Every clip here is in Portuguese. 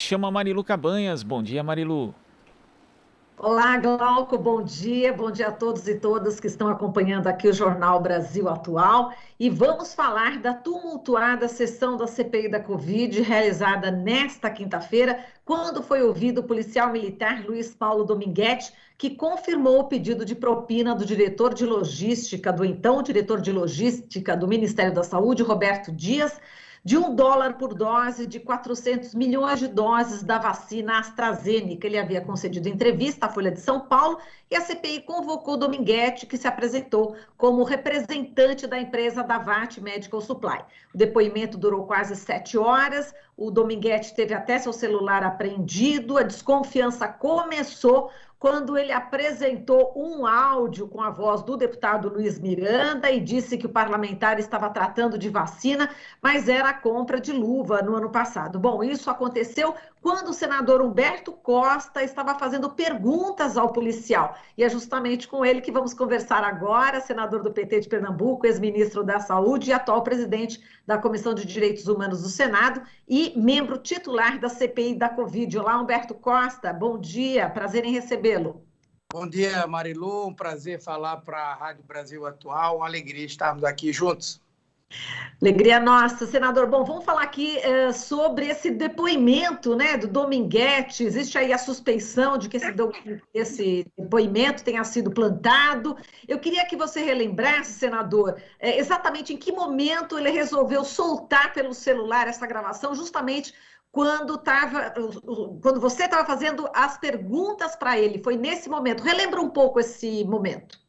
chama Marilu Cabanhas. Bom dia, Marilu. Olá, Glauco, bom dia a todos e todas que estão acompanhando aqui o Jornal Brasil Atual. E vamos falar da tumultuada sessão da CPI da Covid, realizada nesta quinta-feira, quando foi ouvido o policial militar Luiz Paulo Dominguete, que confirmou o pedido de propina do diretor de logística, do então diretor de logística do Ministério da Saúde, Roberto Dias, de US$ 1 por dose de 400 milhões de doses da vacina AstraZeneca. Ele havia concedido entrevista à Folha de São Paulo e a CPI convocou Dominguete, que se apresentou como representante da empresa Davat Medical Supply. O depoimento durou quase 7 horas, o Dominguete teve até seu celular apreendido, a desconfiança começou quando ele apresentou um áudio com a voz do deputado Luiz Miranda e disse que o parlamentar estava tratando de vacina, mas era a compra de luva no ano passado. Bom, isso aconteceu quando o senador Humberto Costa estava fazendo perguntas ao policial. E é justamente com ele que vamos conversar agora, senador do PT de Pernambuco, ex-ministro da Saúde e atual presidente da Comissão de Direitos Humanos do Senado e membro titular da CPI da Covid. Olá, Humberto Costa, bom dia, prazer em recebê-lo. Bom dia, Marilu. Um prazer falar para a Rádio Brasil Atual. Uma alegria estarmos aqui juntos. Alegria nossa, senador. Bom, vamos falar aqui sobre esse depoimento, né, do Dominguete. Existe aí a suspeição de que esse depoimento tenha sido plantado. Eu queria que você relembrasse, senador, exatamente em que momento ele resolveu soltar pelo celular essa gravação, justamente quando você estava fazendo as perguntas para ele. Foi nesse momento. Relembra um pouco esse momento.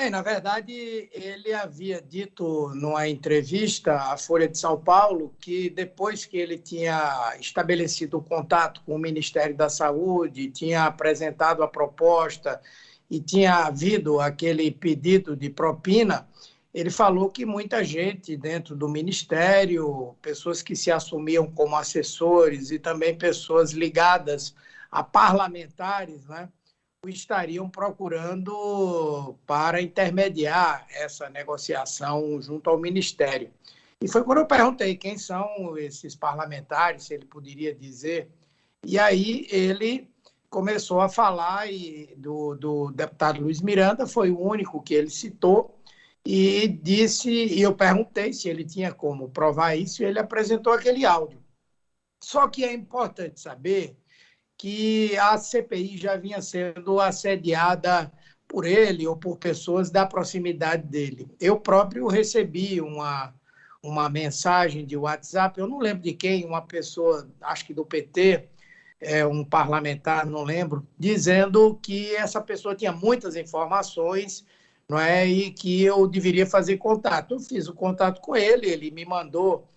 Na verdade, ele havia dito numa entrevista à Folha de São Paulo que depois que ele tinha estabelecido o contato com o Ministério da Saúde, tinha apresentado a proposta e tinha havido aquele pedido de propina, ele falou que muita gente dentro do Ministério, pessoas que se assumiam como assessores e também pessoas ligadas a parlamentares, né, o estariam procurando para intermediar essa negociação junto ao Ministério. E foi quando eu perguntei quem são esses parlamentares, se ele poderia dizer, e aí ele começou a falar do deputado Luiz Miranda, foi o único que ele citou, e disse, e eu perguntei se ele tinha como provar isso, e ele apresentou aquele áudio. Só que é importante saber que a CPI já vinha sendo assediada por ele ou por pessoas da proximidade dele. Eu próprio recebi uma mensagem de WhatsApp, eu não lembro de quem, uma pessoa, acho que do PT, um parlamentar, não lembro, dizendo que essa pessoa tinha muitas informações, não é, e que eu deveria fazer contato. Eu fiz o contato com ele, ele me mandou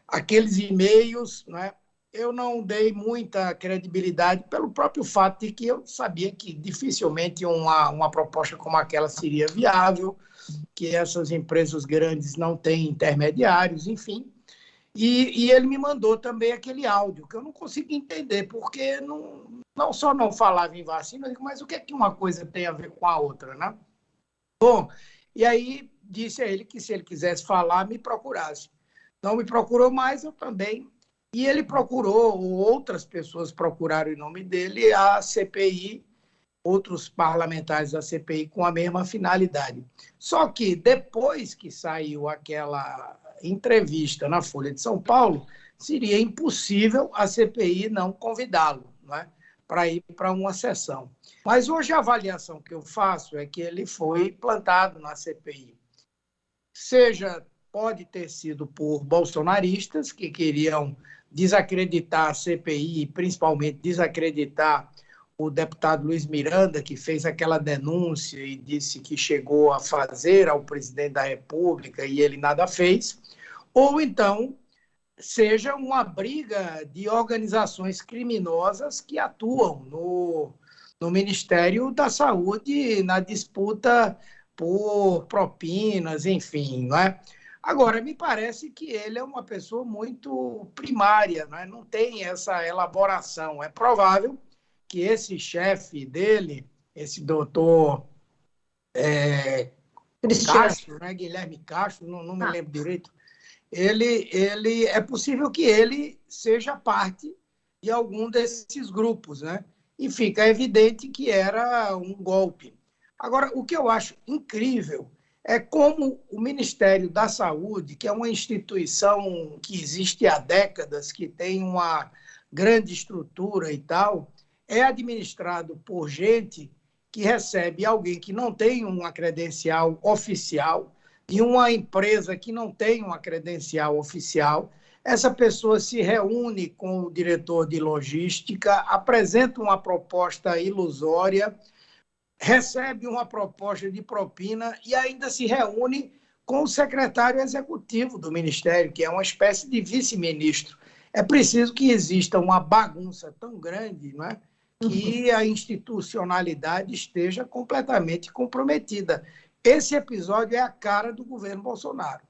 aqueles e-mails, não é? Eu não dei muita credibilidade pelo próprio fato de que eu sabia que dificilmente uma proposta como aquela seria viável, que essas empresas grandes não têm intermediários, enfim. E ele me mandou também aquele áudio, que eu não consegui entender, porque não só não falava em vacina, mas o que é que uma coisa tem a ver com a outra, né? Bom, e aí disse a ele que se ele quisesse falar, me procurasse. Não me procurou mais, eu também. E ele procurou, ou outras pessoas procuraram em nome dele, a CPI, outros parlamentares da CPI com a mesma finalidade. Só que depois que saiu aquela entrevista na Folha de São Paulo, seria impossível a CPI não convidá-lo, né, para ir para uma sessão. Mas hoje a avaliação que eu faço é que ele foi plantado na CPI. Seja, pode ter sido por bolsonaristas que queriam desacreditar a CPI, principalmente desacreditar o deputado Luiz Miranda, que fez aquela denúncia e disse que chegou a fazer ao presidente da República e ele nada fez, ou então seja uma briga de organizações criminosas que atuam no Ministério da Saúde na disputa por propinas, enfim, não é? Agora, me parece que ele é uma pessoa muito primária, não é? Não tem essa elaboração. É provável que esse chefe dele, esse doutor Cristiano. Castro, né? Guilherme Castro, não me Ah, lembro direito, ele é possível que ele seja parte de algum desses grupos, né? E fica evidente que era um golpe. Agora, o que eu acho incrível é como o Ministério da Saúde, que é uma instituição que existe há décadas, que tem uma grande estrutura e tal, é administrado por gente que recebe alguém que não tem uma credencial oficial, de uma empresa que não tem uma credencial oficial. Essa pessoa se reúne com o diretor de logística, apresenta uma proposta ilusória, recebe uma proposta de propina e ainda se reúne com o secretário executivo do Ministério, que é uma espécie de vice-ministro. É preciso que exista uma bagunça tão grande, não é? Que a institucionalidade esteja completamente comprometida. Esse episódio é a cara do governo Bolsonaro.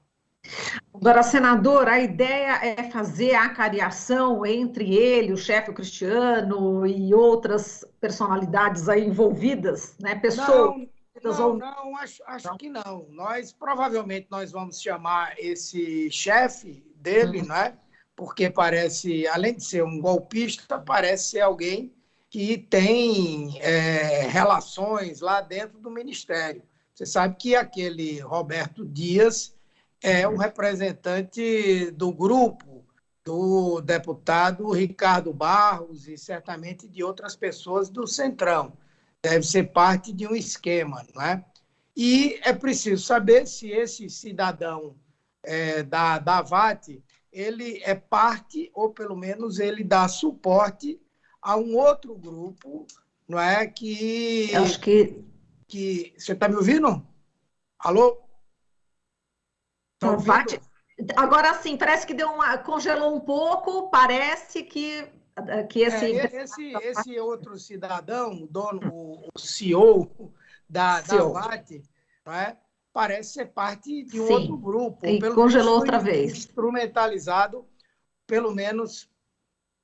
Agora, senador, a ideia é fazer a cariação entre ele, o chefe o Cristiano e outras personalidades aí envolvidas, né? Pessoas Não, ou não, acho não. que não. Provavelmente nós vamos chamar esse chefe dele, né? Porque parece, além de ser um golpista, parece ser alguém que tem relações lá dentro do Ministério. Você sabe que aquele Roberto Dias é o representante do grupo do deputado Ricardo Barros e certamente de outras pessoas do Centrão. Deve ser parte de um esquema, não é? E é preciso saber se esse cidadão da VAT ele é parte, ou pelo menos ele dá suporte a um outro grupo, não é? Eu acho que Que você está me ouvindo? Alô? Está o ouvindo? VAT. Agora sim, parece que deu uma, congelou um pouco, parece que Esse outro cidadão, o dono, o CEO da CEO, VAT, não é? Parece ser parte de um outro sim, grupo, ou e pelo menos congelou outra foi vez. instrumentalizado, pelo menos.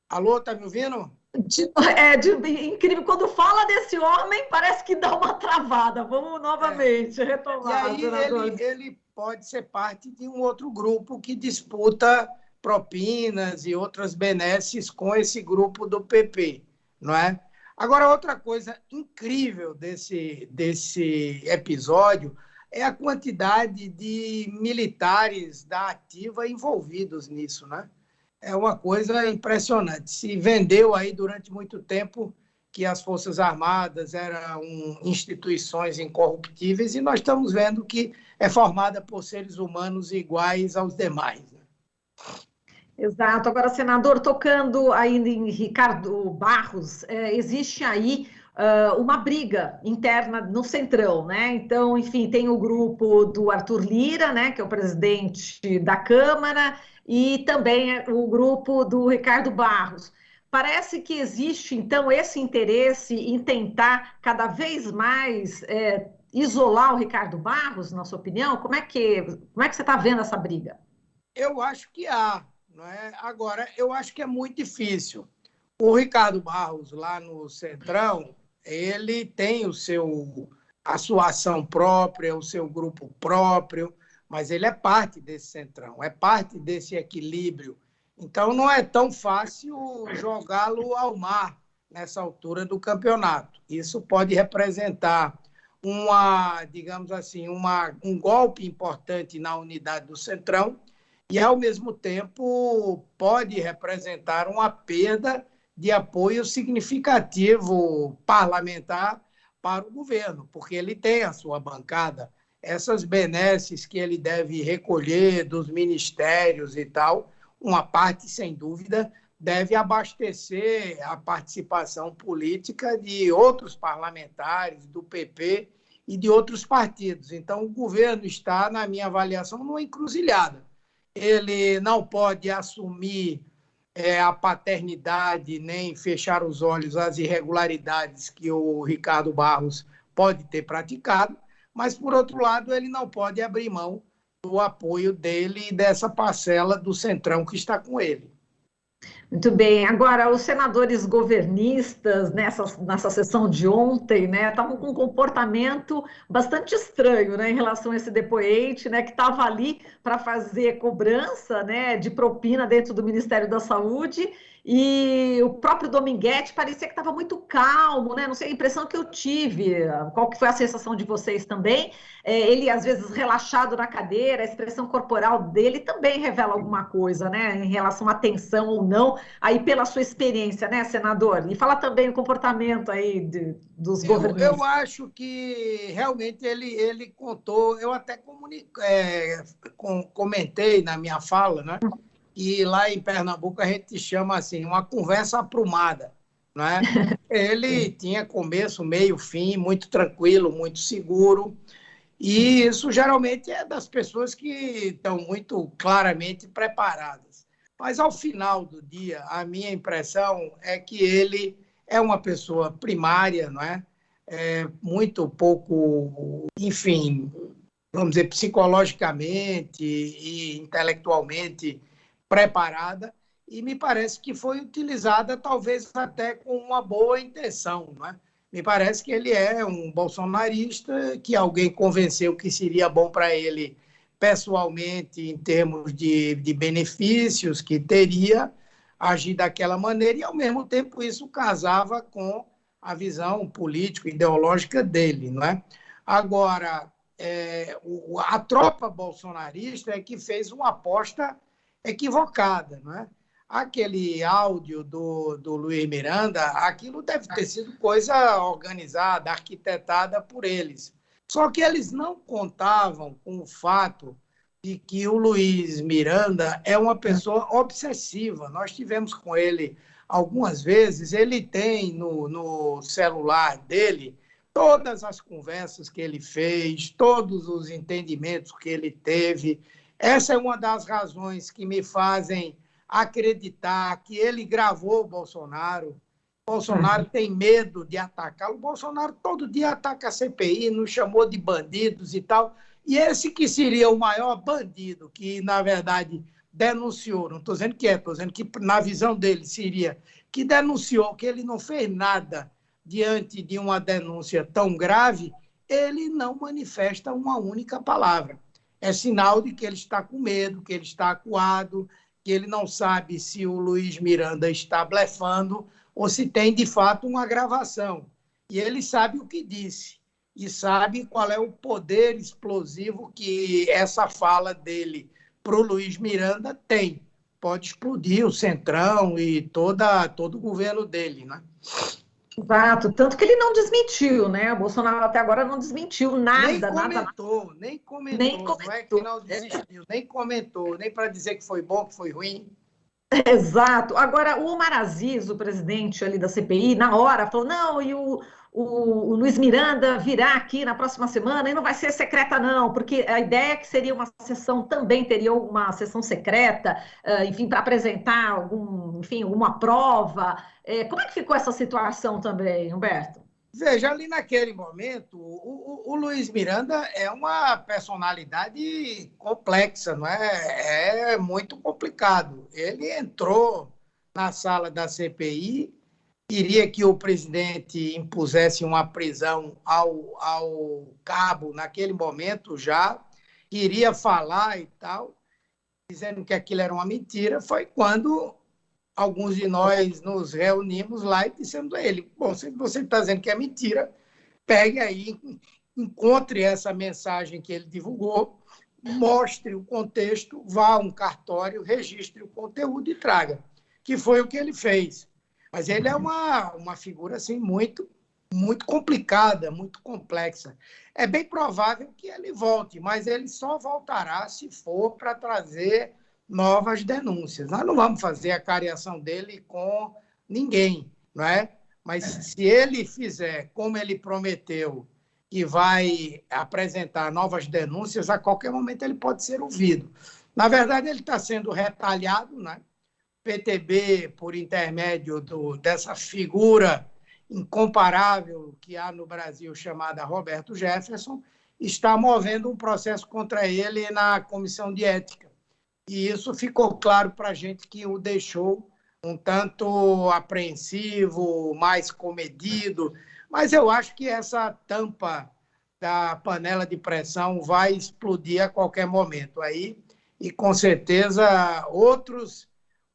Alô, tá me ouvindo? Incrível, quando fala desse homem, parece que dá uma travada. Vamos É. novamente E retomar, aí senador. ele pode ser parte de um outro grupo que disputa propinas e outras benesses com esse grupo do PP, não é? Agora, outra coisa incrível desse episódio é a quantidade de militares da ativa envolvidos nisso, né? É uma coisa impressionante. Se vendeu aí durante muito tempo que as Forças Armadas eram instituições incorruptíveis e nós estamos vendo que é formada por seres humanos iguais aos demais. Exato. Agora, senador, tocando ainda em Ricardo Barros, existe aí uma briga interna no Centrão, né? Então, enfim, tem o grupo do Arthur Lira, né, que é o presidente da Câmara, e também o grupo do Ricardo Barros. Parece que existe, então, esse interesse em tentar cada vez mais isolar o Ricardo Barros, na sua opinião? Como é que você está vendo essa briga? Eu acho que há, não é? Agora, eu acho que é muito difícil. O Ricardo Barros, lá no Centrão, ele tem a sua ação própria, o seu grupo próprio, mas ele é parte desse Centrão, é parte desse equilíbrio. Então, não é tão fácil jogá-lo ao mar nessa altura do campeonato. Isso pode representar digamos assim, um golpe importante na unidade do Centrão, e, ao mesmo tempo, pode representar uma perda de apoio significativo parlamentar para o governo, porque ele tem a sua bancada. Essas benesses que ele deve recolher dos ministérios e tal, uma parte, sem dúvida, deve abastecer a participação política de outros parlamentares, do PP e de outros partidos. Então, o governo está, na minha avaliação, numa encruzilhada. Ele não pode assumir a paternidade nem fechar os olhos às irregularidades que o Ricardo Barros pode ter praticado, mas, por outro lado, ele não pode abrir mão do apoio dele e dessa parcela do Centrão que está com ele. Muito bem. Agora, os senadores governistas, nessa sessão de ontem, né, estavam com um comportamento bastante estranho, né, em relação a esse depoente, né, que estava ali para fazer cobrança, né, de propina dentro do Ministério da Saúde, E o próprio Dominguete parecia que estava muito calmo, né? Não sei a impressão que eu tive, qual que foi a sensação de vocês também. Ele, às vezes, relaxado na cadeira, a expressão corporal dele também revela alguma coisa, né? Em relação à tensão ou não, aí pela sua experiência, né, senador? E fala também o comportamento aí dos Eu governantes. acho que realmente ele contou, eu até comentei na minha fala, né? E lá em Pernambuco a gente chama assim, uma conversa aprumada, né? Ele Sim. tinha começo, meio, fim, muito tranquilo, muito seguro, e isso geralmente é das pessoas que estão muito claramente preparadas. Mas ao final do dia, a minha impressão é que ele é uma pessoa primária, não é? Muito pouco, enfim, vamos dizer, psicologicamente e intelectualmente preparada, e me parece que foi utilizada talvez até com uma boa intenção, não é? Me parece que ele é um bolsonarista que alguém convenceu que seria bom para ele pessoalmente, em termos de benefícios que teria, agir daquela maneira, e ao mesmo tempo isso casava com a visão político-ideológica dele, não é? Agora, a tropa bolsonarista é que fez uma aposta equivocada, não é? Aquele áudio do Luiz Miranda, aquilo deve ter sido coisa organizada, arquitetada por eles. Só que eles não contavam com o fato de que o Luiz Miranda é uma pessoa obsessiva. Nós tivemos com ele algumas vezes, ele tem no celular dele todas as conversas que ele fez, todos os entendimentos que ele teve. Essa é uma das razões que me fazem acreditar que ele gravou o Bolsonaro. O Bolsonaro tem medo de atacá-lo. O Bolsonaro todo dia ataca a CPI, nos chamou de bandidos e tal. E esse que seria o maior bandido, que, na verdade, denunciou, não estou dizendo que estou dizendo que, na visão dele, seria que denunciou que ele não fez nada diante de uma denúncia tão grave, ele não manifesta uma única palavra. É sinal de que ele está com medo, que ele está acuado, que ele não sabe se o Luiz Miranda está blefando ou se tem, de fato, uma gravação. E ele sabe o que disse e sabe qual é o poder explosivo que essa fala dele para o Luiz Miranda tem. Pode explodir o Centrão e todo o governo dele, né? Exato, tanto que ele não desmentiu, né? O Bolsonaro até agora não desmentiu Nem nada, nada, nada, comentou, nem nem comentou. Não é que comentou. não desistiu, nem comentou, nem para dizer que foi bom, que foi ruim. Exato. Agora, o Omar Aziz, o presidente ali da CPI, na hora falou: não, o Luiz Miranda virá aqui na próxima semana e não vai ser secreta, não, porque a ideia é que seria uma sessão, também teria uma sessão secreta, enfim, para apresentar enfim, alguma prova. Como é que ficou essa situação também, Humberto? Veja, ali naquele momento, o Luiz Miranda é uma personalidade complexa, não é? É muito complicado. Ele entrou na sala da CPI, queria que o presidente impusesse uma prisão ao cabo naquele momento já, queria falar e tal, dizendo que aquilo era uma mentira. Foi quando alguns de nós nos reunimos lá e dissemos a ele: bom, se você está dizendo que é mentira, pegue aí, encontre essa mensagem que ele divulgou, mostre o contexto, vá a um cartório, registre o conteúdo e traga, que foi o que ele fez. Mas ele é uma figura assim, muito complicada, muito complexa. É bem provável que ele volte, mas ele só voltará se for para trazer novas denúncias. Nós não vamos fazer a cariação dele com ninguém, não é? Mas se ele fizer como ele prometeu, que vai apresentar novas denúncias, a qualquer momento ele pode ser ouvido. Na verdade, ele está sendo retalhado, né? PTB, por intermédio dessa figura incomparável que há no Brasil, chamada Roberto Jefferson, está movendo um processo contra ele na Comissão de Ética. E isso ficou claro para a gente, que o deixou um tanto apreensivo, mais comedido. Mas eu acho que essa tampa da panela de pressão vai explodir a qualquer momento aí, e com certeza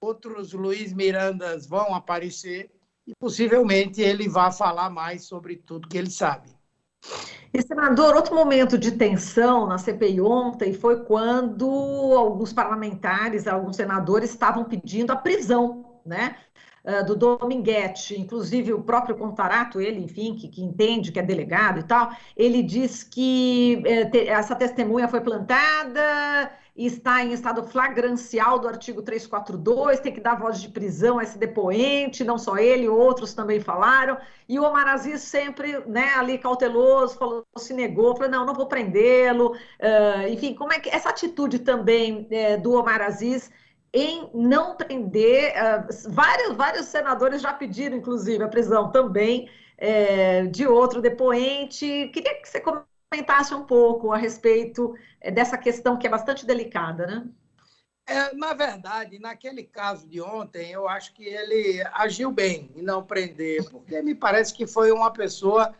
outros Luiz Mirandas vão aparecer e possivelmente ele vai falar mais sobre tudo que ele sabe. E, senador, outro momento de tensão na CPI ontem foi quando alguns parlamentares, alguns senadores estavam pedindo a prisão, né, do Dominguete, inclusive o próprio Contarato, ele, enfim, que entende, que é delegado e tal, ele diz que essa testemunha foi plantada e está em estado flagrancial do artigo 342, tem que dar voz de prisão a esse depoente, não só ele, outros também falaram, e o Omar Aziz sempre, né, ali cauteloso, falou, se negou, falou, não vou prendê-lo, enfim, como é que essa atitude também do Omar Aziz em não prender, vários senadores já pediram, inclusive, a prisão também de outro depoente. Queria que você comentasse um pouco a respeito dessa questão que é bastante delicada, né? Na verdade, naquele caso de ontem, eu acho que ele agiu bem em não prender, porque me parece que foi uma pessoa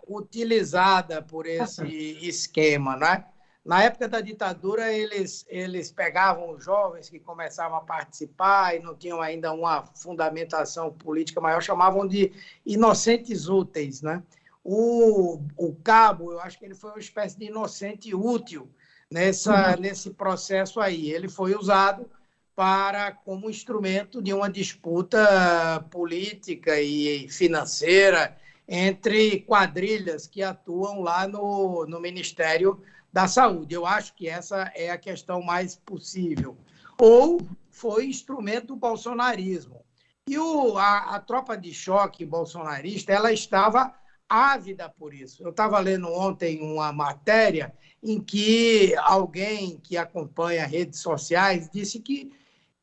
utilizada por esse esquema, né? Na época da ditadura, eles pegavam os jovens que começavam a participar e não tinham ainda uma fundamentação política maior, chamavam de inocentes úteis, né? O Cabo, eu acho que ele foi uma espécie de inocente útil nesse processo aí. Ele foi usado como instrumento de uma disputa política e financeira entre quadrilhas que atuam lá no Ministério da Saúde. Eu acho que essa é a questão mais possível. Ou foi instrumento do bolsonarismo. E a tropa de choque bolsonarista, ela estava ávida por isso. Eu estava lendo ontem uma matéria em que alguém que acompanha redes sociais disse que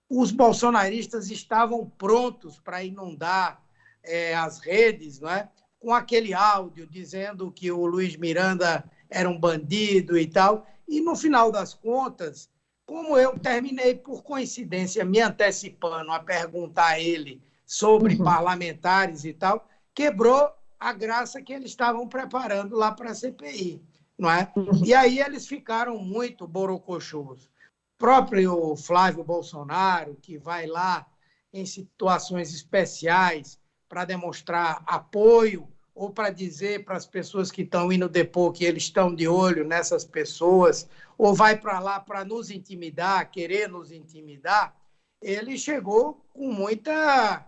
os bolsonaristas estavam prontos para inundar as redes, não é? Com aquele áudio dizendo que o Luiz Miranda era um bandido e tal. E, no final das contas, como eu terminei, por coincidência, me antecipando a perguntar a ele sobre parlamentares e tal, quebrou a graça que eles estavam preparando lá para a CPI, não é? E aí eles ficaram muito borocochôs. O próprio Flávio Bolsonaro, que vai lá em situações especiais para demonstrar apoio ou para dizer para as pessoas que estão indo depor que eles estão de olho nessas pessoas, ou vai para lá para nos intimidar, querer nos intimidar, ele chegou com muita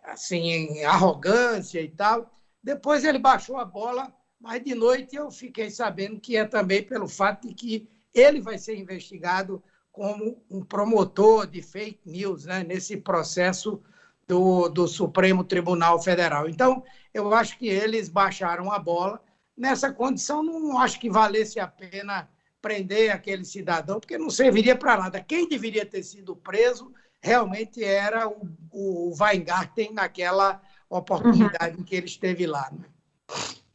assim, arrogância e tal. Depois ele baixou a bola, mas de noite eu fiquei sabendo que é também pelo fato de que ele vai ser investigado como um promotor de fake news, né, nesse processo do Supremo Tribunal Federal. Então, eu acho que eles baixaram a bola. Nessa condição, não acho que valesse a pena prender aquele cidadão, porque não serviria para nada. Quem deveria ter sido preso realmente era o Weingarten naquela oportunidade em que ele esteve lá. Né?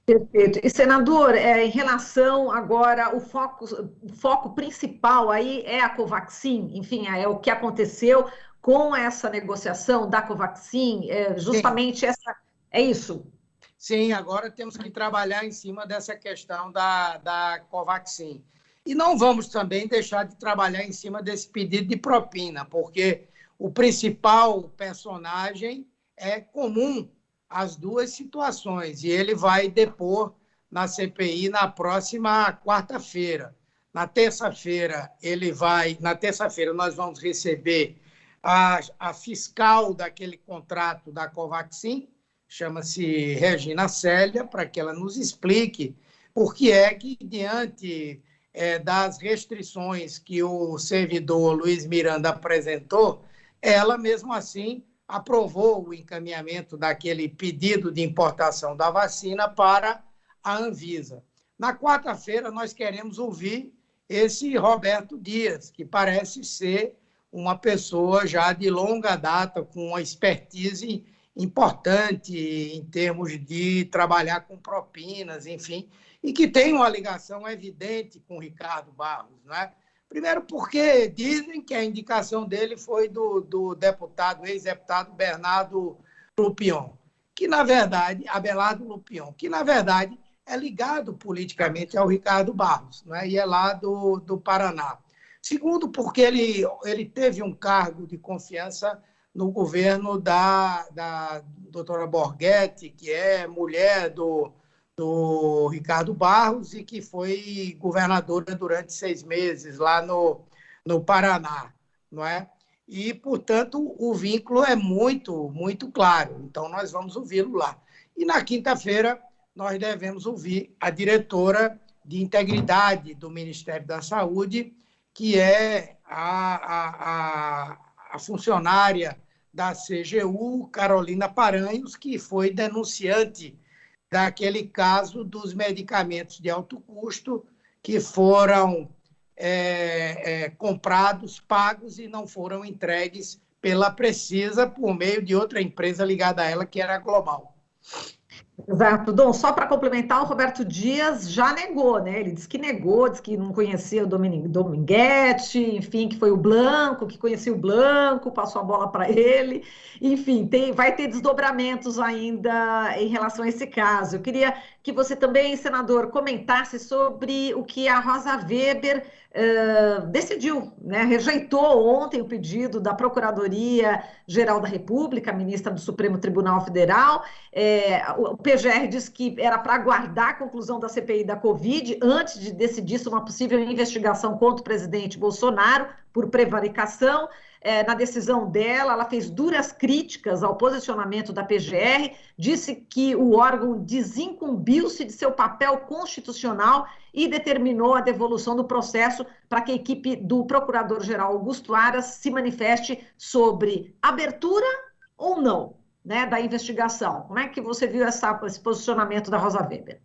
Perfeito. E, senador, em relação agora, o foco principal aí é a Covaxin, enfim, é o que aconteceu com essa negociação da Covaxin, justamente essa, é isso? Sim, agora temos que trabalhar em cima dessa questão da Covaxin. E não vamos também deixar de trabalhar em cima desse pedido de propina, porque o principal personagem é comum às duas situações, e ele vai depor na CPI na próxima quarta-feira. Na terça-feira, nós vamos receber a fiscal daquele contrato da Covaxin, chama-se Regina Célia, para que ela nos explique por que é que, diante das restrições que o servidor Luiz Miranda apresentou, ela, mesmo assim, aprovou o encaminhamento daquele pedido de importação da vacina para a Anvisa. Na quarta-feira, nós queremos ouvir esse Roberto Dias, que parece ser uma pessoa já de longa data, com uma expertise importante em termos de trabalhar com propinas, enfim, e que tem uma ligação evidente com o Ricardo Barros, não é? Primeiro porque dizem que a indicação dele foi do deputado, ex-deputado Bernardo Lupion, que, na verdade, Abelardo Lupion, que, na verdade, é ligado politicamente ao Ricardo Barros, não é? E é lá do Paraná. Segundo, porque ele teve um cargo de confiança no governo da doutora Borghetti, que é mulher do Ricardo Barros e que foi governadora durante 6 meses lá no Paraná, não é? E, portanto, o vínculo é muito, muito claro. Então, nós vamos ouvi-lo lá. E, na quinta-feira, nós devemos ouvir a diretora de Integridade do Ministério da Saúde, que é a funcionária da CGU, Carolina Paranhos, que foi denunciante daquele caso dos medicamentos de alto custo que foram comprados, pagos e não foram entregues pela Precisa por meio de outra empresa ligada a ela, que era a Global. Exato. Dom, só para complementar, o Roberto Dias já negou, né? Ele disse que negou, disse que não conhecia o Dominguete, enfim, que foi o Blanco, que conhecia o Blanco, passou a bola para ele. Enfim, vai ter desdobramentos ainda em relação a esse caso. Eu queria que você também, senador, comentasse sobre o que a Rosa Weber decidiu, né? Rejeitou ontem o pedido da Procuradoria-Geral da República, ministra do Supremo Tribunal Federal. O PGR disse que era para aguardar a conclusão da CPI da Covid antes de decidir sobre uma possível investigação contra o presidente Bolsonaro por prevaricação. Na decisão dela, ela fez duras críticas ao posicionamento da PGR, disse que o órgão desincumbiu-se de seu papel constitucional e determinou a devolução do processo para que a equipe do Procurador-Geral Augusto Aras se manifeste sobre abertura ou não, né, da investigação. Como é que você viu esse posicionamento da Rosa Weber?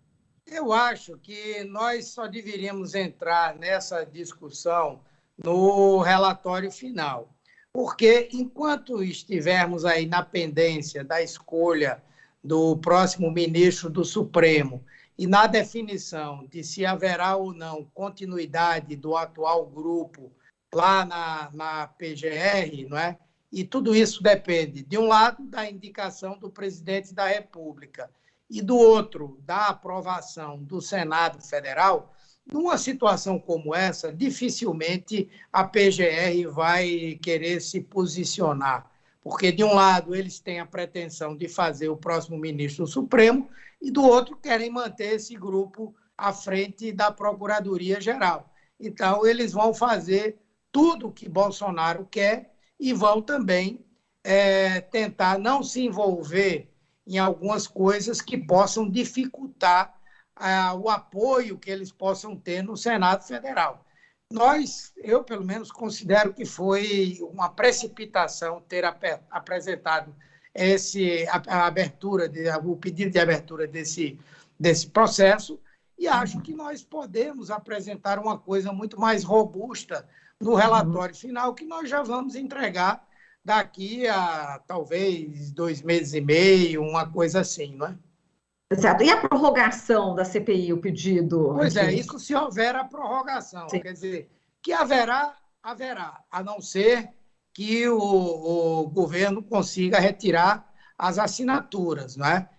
Eu acho que nós só deveríamos entrar nessa discussão no relatório final, porque enquanto estivermos aí na pendência da escolha do próximo ministro do Supremo e na definição de se haverá ou não continuidade do atual grupo lá na PGR, não é? E tudo isso depende, de um lado, da indicação do presidente da República e, do outro, da aprovação do Senado Federal. Numa situação como essa, dificilmente a PGR vai querer se posicionar, porque, de um lado, eles têm a pretensão de fazer o próximo ministro do Supremo e, do outro, querem manter esse grupo à frente da Procuradoria-Geral. Então, eles vão fazer tudo o que Bolsonaro quer e vão também tentar não se envolver em algumas coisas que possam dificultar o apoio que eles possam ter no Senado Federal. Eu, pelo menos, considero que foi uma precipitação ter apresentado o pedido de abertura desse processo, e acho que nós podemos apresentar uma coisa muito mais robusta no relatório final, que nós já vamos entregar daqui a, talvez, 2 meses e meio, uma coisa assim, não é? Certo. E a prorrogação da CPI, o pedido? Pois é, isso se houver a prorrogação. Sim. Quer dizer, que haverá, a não ser que o governo consiga retirar as assinaturas, não é?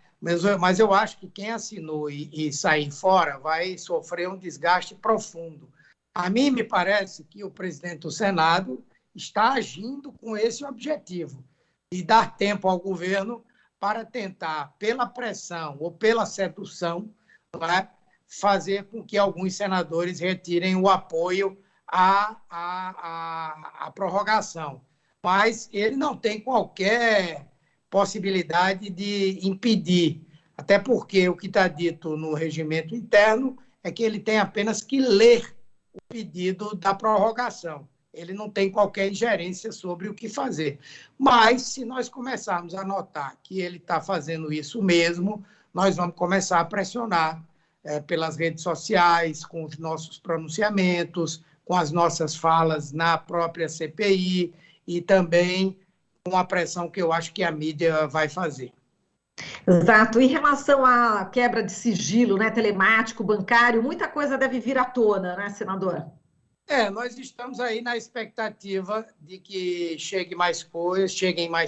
Mas eu acho que quem assinou e sair fora vai sofrer um desgaste profundo. A mim me parece que o presidente do Senado está agindo com esse objetivo, de dar tempo ao governo para tentar, pela pressão ou pela sedução, né, fazer com que alguns senadores retirem o apoio à prorrogação. Mas ele não tem qualquer possibilidade de impedir, até porque o que está dito no regimento interno é que ele tem apenas que ler o pedido da prorrogação. Ele não tem qualquer ingerência sobre o que fazer. Mas, se nós começarmos a notar que ele está fazendo isso mesmo, nós vamos começar a pressionar pelas redes sociais, com os nossos pronunciamentos, com as nossas falas na própria CPI e também com a pressão que eu acho que a mídia vai fazer. Exato. Em relação à quebra de sigilo, né, telemático, bancário, muita coisa deve vir à tona, né, senador? Nós estamos aí na expectativa de que cheguem mais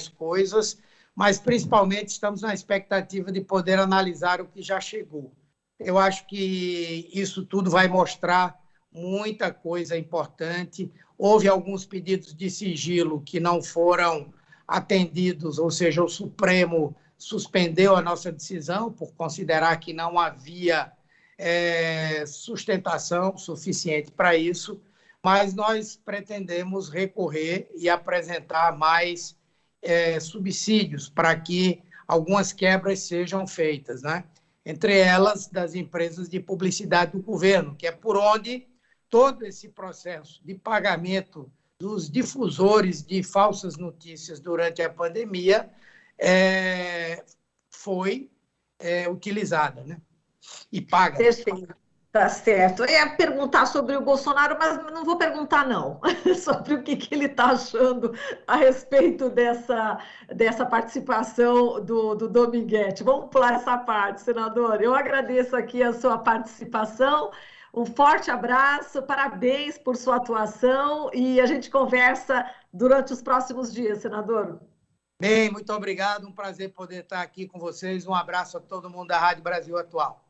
coisas, mas principalmente estamos na expectativa de poder analisar o que já chegou. Eu acho que isso tudo vai mostrar muita coisa importante. Houve alguns pedidos de sigilo que não foram atendidos, ou seja, o Supremo suspendeu a nossa decisão por considerar que não havia sustentação suficiente para isso, mas nós pretendemos recorrer e apresentar mais subsídios para que algumas quebras sejam feitas, né? Entre elas das empresas de publicidade do governo, que é por onde todo esse processo de pagamento dos difusores de falsas notícias durante a pandemia foi utilizada, né? E paga. Perfeito, tá certo. Eu ia perguntar sobre o Bolsonaro, mas não vou perguntar, não, sobre o que ele está achando a respeito dessa participação do Dominguete. Vamos pular essa parte, senador. Eu agradeço aqui a sua participação. Um forte abraço, parabéns por sua atuação e a gente conversa durante os próximos dias, senador. Bem, muito obrigado, um prazer poder estar aqui com vocês. Um abraço a todo mundo da Rádio Brasil Atual.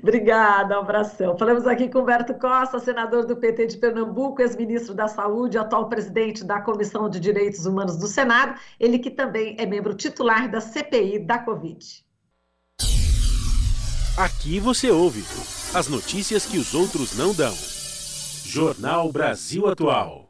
Obrigada, um abração. Falamos aqui com Humberto Costa, senador do PT de Pernambuco, ex-ministro da Saúde, atual presidente da Comissão de Direitos Humanos do Senado, ele que também é membro titular da CPI da Covid. Aqui você ouve as notícias que os outros não dão. Jornal Brasil Atual.